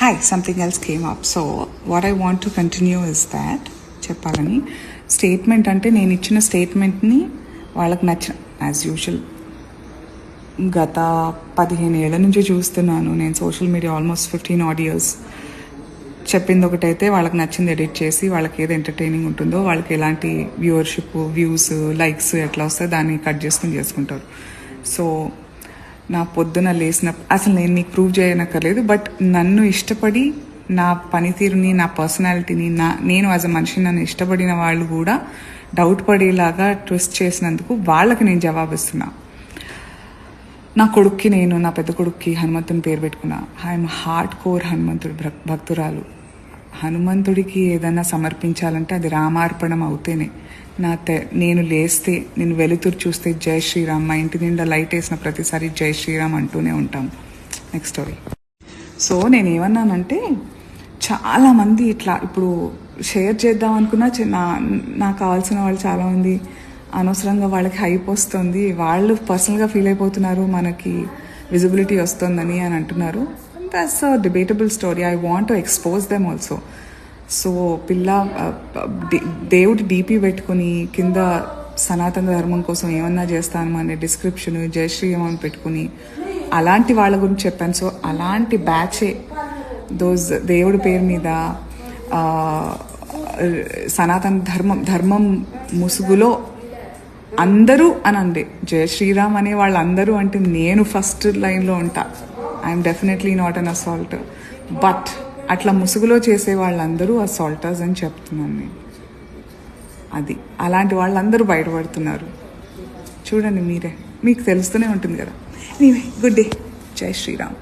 hi, something else came up. So what I want to continue is that చెప్పాలని statement అంటే నేను ఇచ్చిన స్టేట్మెంట్ని వాళ్ళకి నచ్చిన యాజ్ యూజువల్ గత 15 ఏళ్ల నుంచి చూస్తున్నాను నేను social media almost 15 odd years. చెప్పింది ఒకటైతే వాళ్ళకి నచ్చింది ఎడిట్ చేసి వాళ్ళకి ఏది ఎంటర్టైనింగ్ ఉంటుందో వాళ్ళకి ఎలాంటి వ్యూవర్షిప్ వ్యూస్ లైక్స్ ఎట్లా వస్తాయో దాన్ని కట్ చేసుకుంటారు. సో నా పొద్దున లేచిన అసలు నేను మీకు ప్రూవ్ చేయనక్కర్లేదు, బట్ నన్ను ఇష్టపడి నా పనితీరుని నా పర్సనాలిటీని నేను యాజ్ అ మనిషిని నన్ను ఇష్టపడిన వాళ్ళు కూడా డౌట్ పడేలాగా ట్విస్ట్ చేసినందుకు వాళ్ళకి నేను జవాబిస్తున్నా. నా కొడుక్కి నా పెద్ద కొడుక్కి హనుమంతుని పేరు పెట్టుకున్నా. ఐఎమ్ హార్డ్ కోర్ హనుమంతుడి భక్తురాలు. హనుమంతుడికి ఏదైనా సమర్పించాలంటే అది రామార్పణం అవుతేనే. నేను లేస్తే నేను వెలుతురు చూస్తే జై శ్రీరామ్, మా ఇంటి నిండా లైట్ వేసిన ప్రతిసారి జై శ్రీరామ్ అంటూనే ఉంటాం. Next story. సో నేను ఏమన్నానంటే చాలామంది ఇట్లా ఇప్పుడు షేర్ చేద్దాం అనుకున్నా నాకు కావాల్సిన వాళ్ళు చాలామంది అనవసరంగా వాళ్ళకి హైప్ వస్తుంది, వాళ్ళు పర్సనల్గా ఫీల్ అయిపోతున్నారు, మనకి విజిబిలిటీ వస్తుందని అని అంటున్నారు. That's a debatable story. I want to expose them also. So దేవుడి డీపీ పెట్టుకుని కింద సనాతన ధర్మం కోసం ఏమన్నా చేస్తాను అనే డిస్క్రిప్షన్ జై శ్రీరామ్ అని పెట్టుకుని అలాంటి వాళ్ళ గురించి చెప్పాను. సో అలాంటి బ్యాచే దేవుడి పేరు మీద సనాతన ధర్మం ముసుగులో అందరూ అనండి జై శ్రీరామ్ అనే వాళ్ళందరూ అంటే నేను ఫస్ట్ లైన్లో ఉంటా. I'm definitely not an assault, but అట్లా ముసుగులో చేసే వాళ్ళందరూ అసాల్టర్స్ అని చెప్తున్నాను నేను. అది అలాంటి వాళ్ళందరూ బయటపడుతున్నారు. చూడండి మీరే, మీకు తెలుస్తూనే ఉంటుంది కదా. Anyway, good day. జై శ్రీరామ్.